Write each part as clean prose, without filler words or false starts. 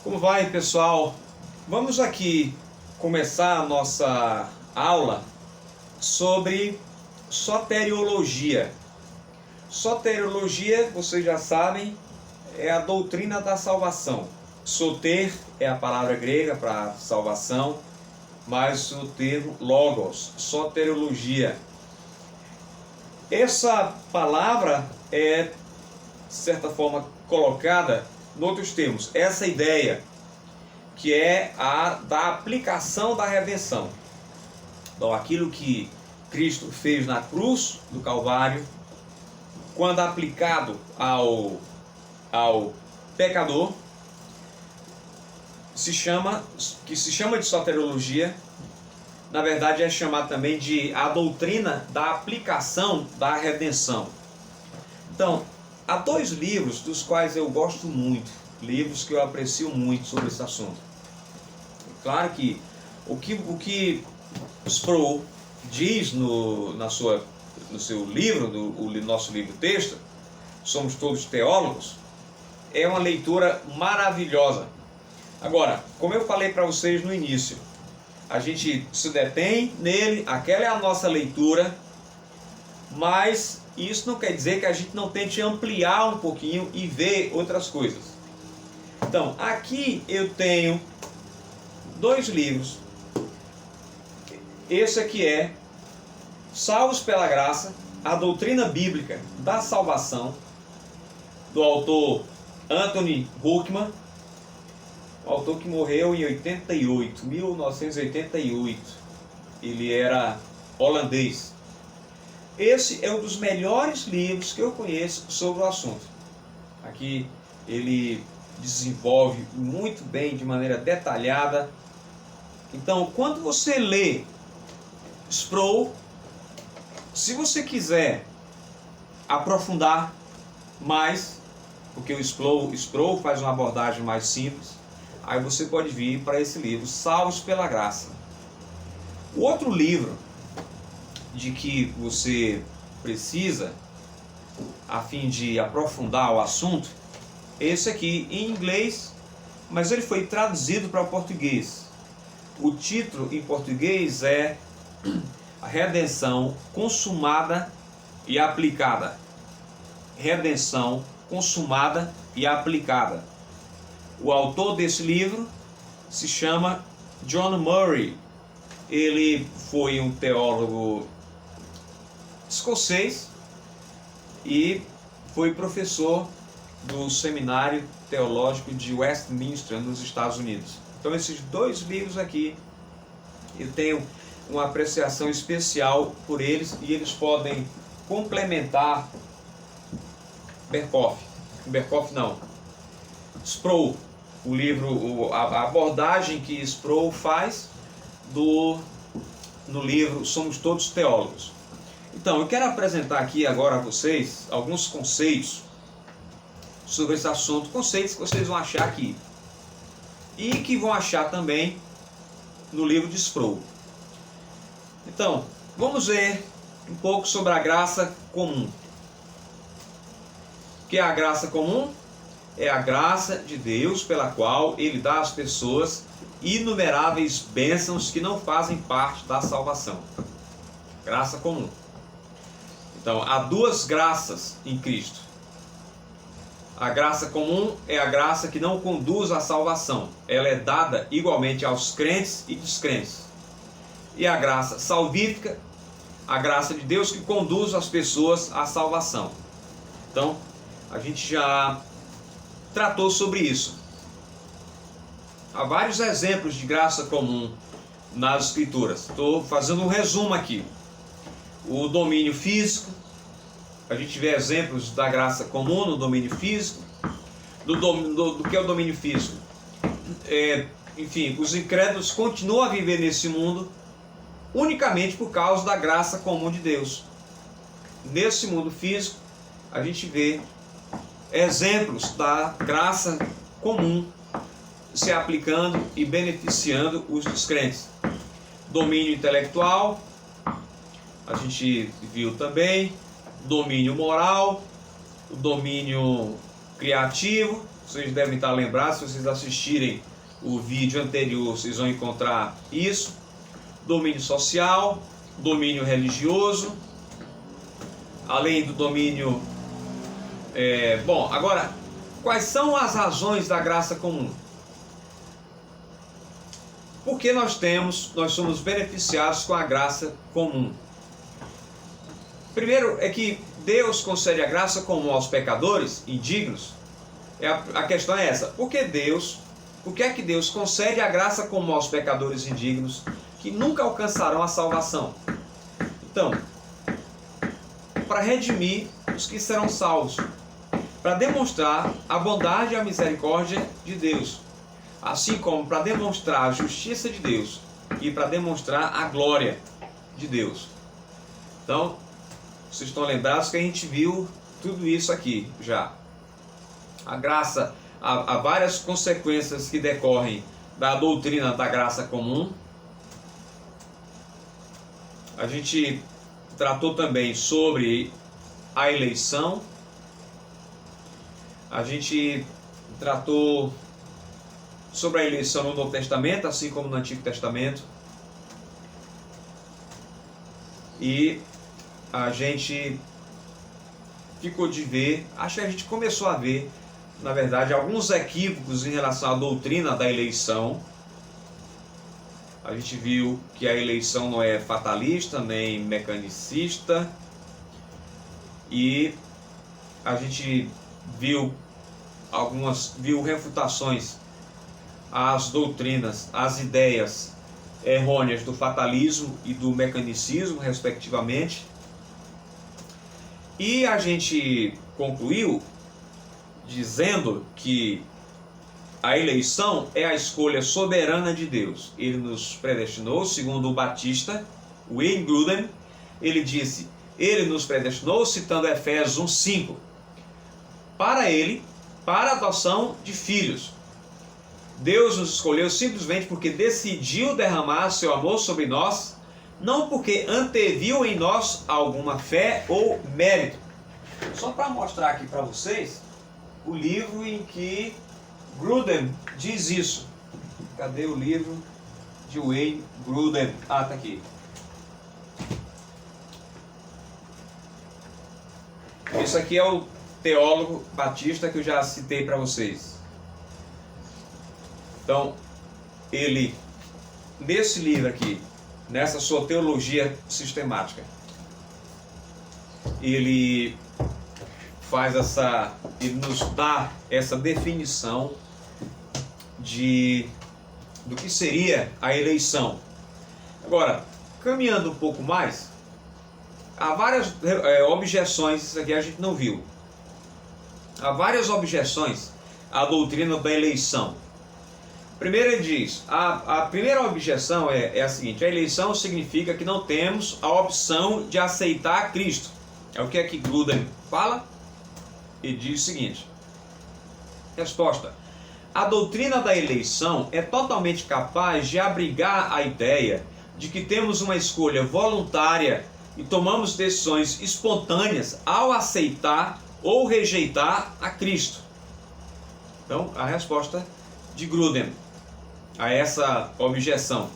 Como vai, pessoal? Vamos aqui começar a nossa aula sobre soteriologia. Soteriologia, vocês já sabem, é a doutrina da salvação. Soter é a palavra grega para salvação, mas o termo logos, soteriologia. Essa palavra é, de certa forma, colocada em outros termos. Essa ideia que é a da aplicação da redenção. Então, aquilo que Cristo fez na cruz do Calvário, quando aplicado ao pecador, se chama de soteriologia. Na verdade, é chamado também de a doutrina da aplicação da redenção. Então, há dois livros dos quais eu gosto muito, livros que eu aprecio muito sobre esse assunto. Claro que o que Sproul diz no seu livro, o nosso livro-texto, Somos Todos Teólogos, é uma leitura maravilhosa. Agora, como eu falei para vocês no início, a gente se detém nele, aquela é a nossa leitura, mas isso não quer dizer que a gente não tente ampliar um pouquinho e ver outras coisas. Então, aqui eu tenho dois livros. Esse aqui é Salvos pela Graça, a doutrina bíblica da salvação, do autor Anthony Hoekman, o autor que morreu em 1988. Ele era holandês. Esse é um dos melhores livros que eu conheço sobre o assunto. Aqui ele desenvolve muito bem, de maneira detalhada. Então, quando você lê Sproul, se você quiser aprofundar mais, porque o Sproul faz uma abordagem mais simples, aí você pode vir para esse livro, Salvos pela Graça. O outro livro de que você precisa, a fim de aprofundar o assunto, esse aqui em inglês, mas ele foi traduzido para o português. O título em português é A Redenção Consumada e Aplicada. Redenção Consumada e Aplicada. O autor desse livro se chama John Murray. Ele foi um teólogo escocês e foi professor do Seminário Teológico de Westminster, nos Estados Unidos. Então, esses dois livros aqui, eu tenho uma apreciação especial por eles e eles podem complementar Sproul, o livro, a abordagem que Sproul faz no livro Somos Todos Teólogos. Então, eu quero apresentar aqui agora a vocês alguns conceitos sobre esse assunto, conceitos que vocês vão achar aqui e que vão achar também no livro de Sproul. Então, vamos ver um pouco sobre a graça comum. O que é a graça comum? É a graça de Deus pela qual Ele dá às pessoas inumeráveis bênçãos que não fazem parte da salvação. Graça comum. Então, há duas graças em Cristo. A graça comum é a graça que não conduz à salvação. Ela é dada igualmente aos crentes e descrentes. E a graça salvífica, a graça de Deus que conduz as pessoas à salvação. Então, a gente já tratou sobre isso. Há vários exemplos de graça comum nas Escrituras. Estou fazendo um resumo aqui. O domínio físico, a gente vê exemplos da graça comum no domínio físico. Do que é o domínio físico? Enfim, os incrédulos continuam a viver nesse mundo unicamente por causa da graça comum de Deus. Nesse mundo físico, a gente vê exemplos da graça comum se aplicando e beneficiando os descrentes. Domínio intelectual, a gente viu também. Domínio moral, o domínio criativo, Vocês devem estar lembrados, se vocês assistirem o vídeo anterior, vocês vão encontrar isso. Domínio social, domínio religioso, além do domínio... Bom, agora, quais são as razões da graça comum? Porque nós somos beneficiados com a graça comum. Primeiro é que Deus concede a graça comum aos pecadores indignos. A questão é essa: por que é que Deus concede a graça comum aos pecadores indignos que nunca alcançarão a salvação? Então, para redimir os que serão salvos, para demonstrar a bondade e a misericórdia de Deus, assim como para demonstrar a justiça de Deus e para demonstrar a glória de Deus. Então, vocês estão lembrados que a gente viu tudo isso aqui já. A graça, há várias consequências que decorrem da doutrina da graça comum. A gente tratou também sobre a eleição. A gente tratou sobre a eleição no Novo Testamento, assim como no Antigo Testamento. E a gente ficou de ver, acho que a gente começou a ver, na verdade, alguns equívocos em relação à doutrina da eleição. A gente viu que a eleição não é fatalista, nem mecanicista. E a gente viu refutações às doutrinas, às ideias errôneas do fatalismo e do mecanicismo, respectivamente. E a gente concluiu dizendo que a eleição é a escolha soberana de Deus. Ele nos predestinou, segundo o Batista, Wayne Grudem, ele disse: ele nos predestinou, citando Efésios 1:5, para a adoção de filhos. Deus nos escolheu simplesmente porque decidiu derramar seu amor sobre nós, não porque anteviu em nós alguma fé ou mérito. Só para mostrar aqui para vocês o livro em que Grudem diz isso. Cadê o livro de Wayne Grudem? Ah, tá aqui. Isso aqui é o teólogo batista que eu já citei para vocês. Então, ele, nesse livro aqui, nessa sua teologia sistemática, ele nos dá essa definição do que seria a eleição. Agora, caminhando um pouco mais, há várias objeções, isso aqui a gente não viu. Há várias objeções à doutrina da eleição. Primeiro ele diz, a primeira objeção é a seguinte: a eleição significa que não temos a opção de aceitar Cristo. É o que aqui Grudem fala. E diz o seguinte: resposta: a doutrina da eleição é totalmente capaz de abrigar a ideia de que temos uma escolha voluntária e tomamos decisões espontâneas ao aceitar ou rejeitar a Cristo. Então, a resposta de Grudem a essa objeção.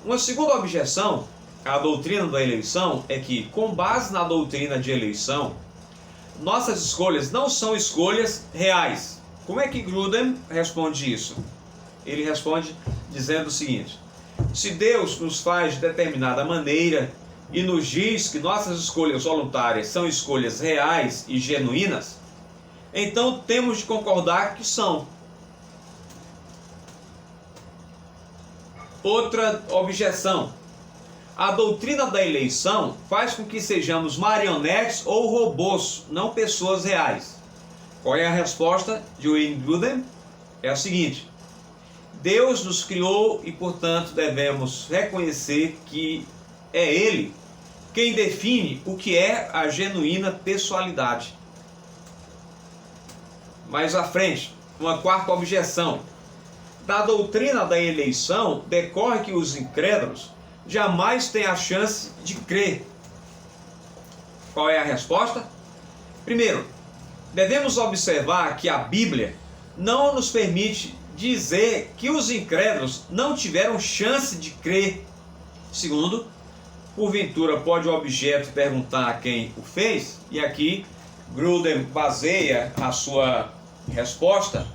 Uma segunda objeção à doutrina da eleição é que, com base na doutrina de eleição, nossas escolhas não são escolhas reais. Como é que Grudem responde isso? Ele responde dizendo o seguinte: se Deus nos faz de determinada maneira e nos diz que nossas escolhas voluntárias são escolhas reais e genuínas, então temos de concordar que são. Outra objeção: a doutrina da eleição faz com que sejamos marionetes ou robôs, não pessoas reais. Qual é a resposta de Wayne Grudem? É a seguinte: Deus nos criou e, portanto, devemos reconhecer que é Ele quem define o que é a genuína pessoalidade. Mais à frente, uma quarta objeção: da doutrina da eleição decorre que os incrédulos jamais têm a chance de crer. Qual é a resposta? Primeiro, devemos observar que a Bíblia não nos permite dizer que os incrédulos não tiveram chance de crer. Segundo, porventura pode o objeto perguntar a quem o fez? E aqui Grudem baseia a sua resposta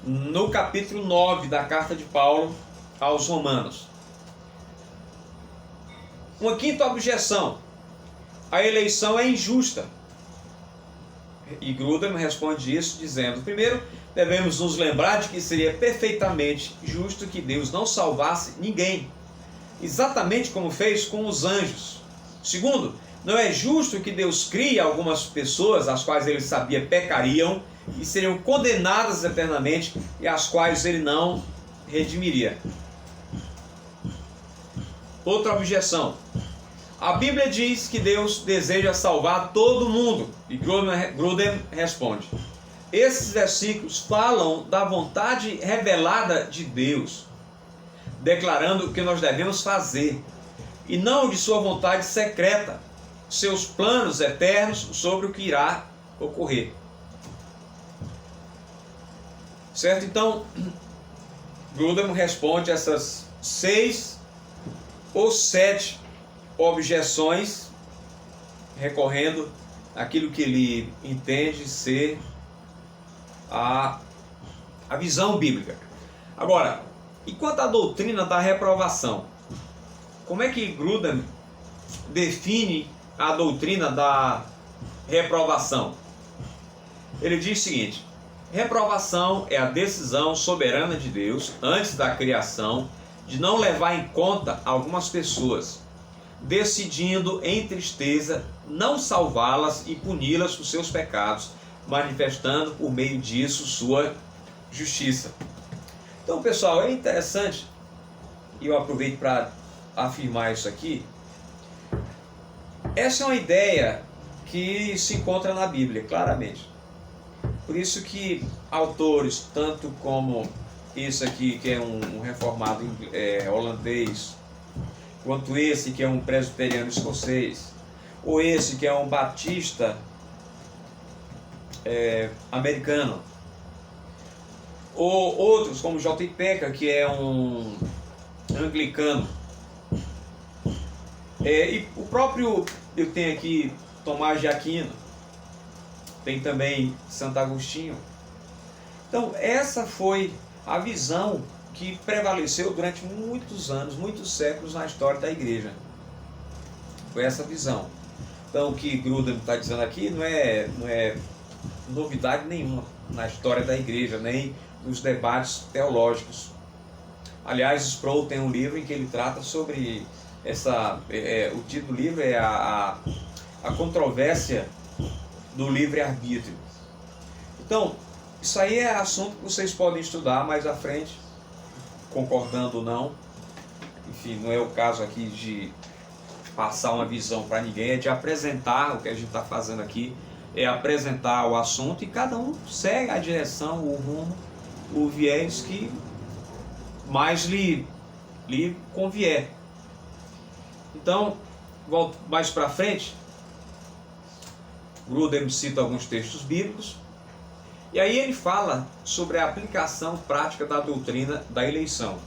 no capítulo 9 da carta de Paulo aos Romanos. Uma quinta objeção: a eleição é injusta. E Grudem responde isso dizendo: primeiro, devemos nos lembrar de que seria perfeitamente justo que Deus não salvasse ninguém, exatamente como fez com os anjos. Segundo, não é justo que Deus crie algumas pessoas, as quais ele sabia pecariam e seriam condenadas eternamente, e as quais ele não redimiria. Outra objeção: a Bíblia diz que Deus deseja salvar todo mundo. E Grudem responde: esses versículos falam da vontade revelada de Deus, declarando o que nós devemos fazer, e não de sua vontade secreta, seus planos eternos sobre o que irá ocorrer. Certo? Então, Grudem responde essas 6 ou 7 objeções, recorrendo àquilo que ele entende ser a visão bíblica. Agora, e quanto à doutrina da reprovação? Como é que Grudem define a doutrina da reprovação? Ele diz o seguinte: reprovação é a decisão soberana de Deus antes da criação de não levar em conta algumas pessoas, decidindo em tristeza não salvá-las e puni-las por seus pecados, manifestando por meio disso sua justiça. Então, pessoal, é interessante, e eu aproveito para afirmar isso aqui. Essa é uma ideia que se encontra na Bíblia, claramente. Por isso que autores, tanto como esse aqui, que é um reformado holandês, quanto esse que é um presbiteriano escocês, ou esse que é um batista americano, ou outros como J. Packer, que é um anglicano, e o próprio, eu tenho aqui Tomás de Aquino, tem também Santo Agostinho. Então essa foi a visão que prevaleceu durante muitos anos, muitos séculos na história da igreja. Foi essa visão. Então o que Grudem está dizendo aqui não é novidade nenhuma na história da igreja, nem nos debates teológicos. Aliás, Sproul tem um livro em que ele trata sobre o título do livro é a controvérsia do livre-arbítrio. Então, isso aí é assunto que vocês podem estudar mais à frente, concordando ou não. Enfim, não é o caso aqui de passar uma visão para ninguém, é de apresentar o que a gente está fazendo aqui, é apresentar o assunto e cada um segue a direção, o rumo, o viés que mais lhe convier. Então, volto mais para frente, Grudem cita alguns textos bíblicos, e aí ele fala sobre a aplicação prática da doutrina da eleição.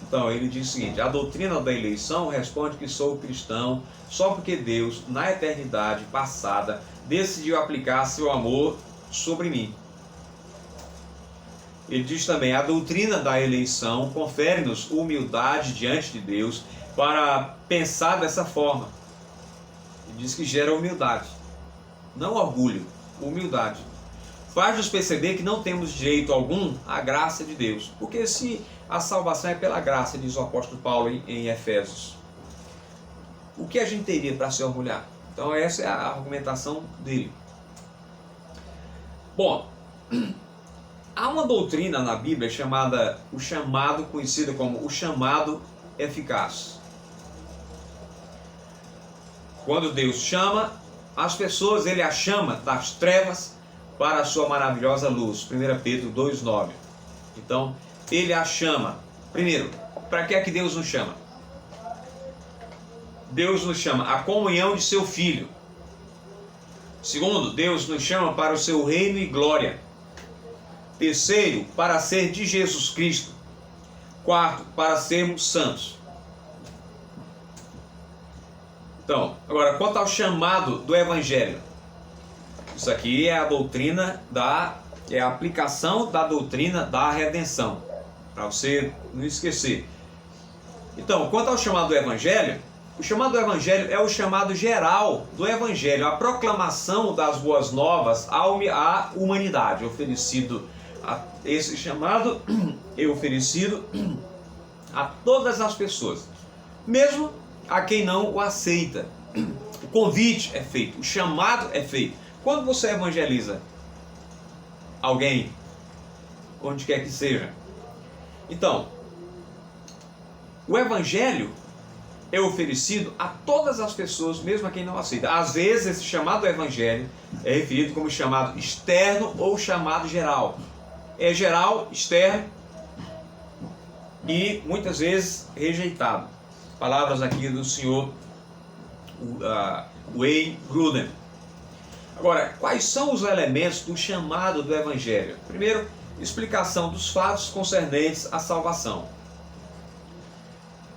Então, ele diz o seguinte: a doutrina da eleição responde que sou cristão só porque Deus, na eternidade passada, decidiu aplicar seu amor sobre mim. Ele diz também: a doutrina da eleição confere-nos humildade diante de Deus para pensar dessa forma. Ele diz que gera humildade, não orgulho, humildade. Faz-nos perceber que não temos direito algum à graça de Deus, porque se a salvação é pela graça, diz o apóstolo Paulo em Efésios, o que a gente teria para se orgulhar? Então essa é a argumentação dele. Bom, há uma doutrina na Bíblia chamada o chamado, conhecida como o chamado eficaz. Quando Deus chama as pessoas, ele as chama das trevas para a sua maravilhosa luz. 1 Pedro 2,9. Então, ele as chama. Primeiro, para que é que Deus nos chama? Deus nos chama à comunhão de seu Filho. Segundo, Deus nos chama para o seu reino e glória. Terceiro, para ser de Jesus Cristo. Quarto, para sermos santos. Então, agora, quanto ao chamado do Evangelho. Isso aqui é a doutrina é a aplicação da doutrina da redenção. Para você não esquecer. Então, quanto ao chamado do Evangelho, o chamado do Evangelho é o chamado geral do Evangelho, a proclamação das boas novas à humanidade. Esse chamado é oferecido a todas as pessoas, mesmo a quem não o aceita. O convite é feito, o chamado é feito. Quando você evangeliza alguém, onde quer que seja, então, o Evangelho é oferecido a todas as pessoas, mesmo a quem não aceita. Às vezes, esse chamado Evangelho é referido como chamado externo ou chamado geral. É geral, externo e muitas vezes rejeitado. Palavras aqui do senhor Wayne Grudem. Agora, quais são os elementos do chamado do Evangelho? Primeiro, explicação dos fatos concernentes à salvação.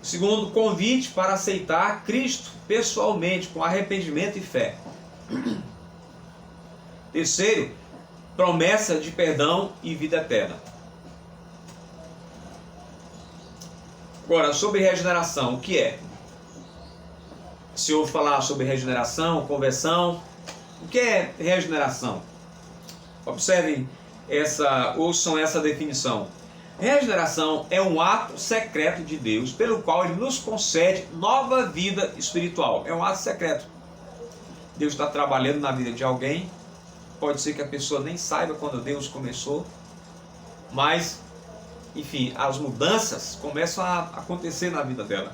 Segundo, convite para aceitar Cristo pessoalmente, com arrependimento e fé. Terceiro, promessa de perdão e vida eterna. Agora, sobre regeneração, o que é? Se eu falar sobre regeneração, conversão, o que é regeneração? Observem ouçam essa definição. Regeneração é um ato secreto de Deus, pelo qual Ele nos concede nova vida espiritual. É um ato secreto. Deus está trabalhando na vida de alguém. Pode ser que a pessoa nem saiba quando Deus começou. Mas, enfim, as mudanças começam a acontecer na vida dela.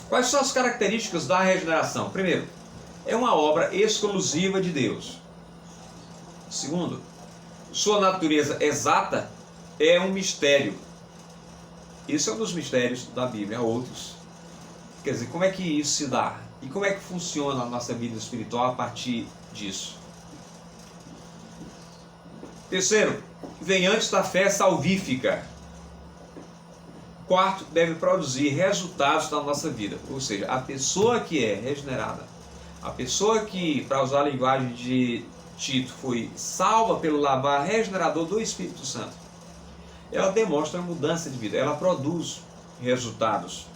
Quais são as características da regeneração? Primeiro, é uma obra exclusiva de Deus. Segundo, sua natureza exata é um mistério. Esse é um dos mistérios da Bíblia, há outros. Quer dizer, como é que isso se dá? E como é que funciona a nossa vida espiritual a partir disso? Terceiro, vem antes da fé salvífica. Quarto, deve produzir resultados na nossa vida. Ou seja, a pessoa que é regenerada, a pessoa que, para usar a linguagem de Tito, foi salva pelo lavar regenerador do Espírito Santo, ela demonstra mudança de vida, ela produz resultados.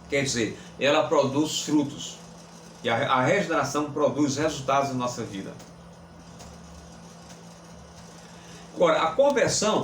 Quer dizer, ela produz frutos. E a regeneração produz resultados na nossa vida. Agora, a conversão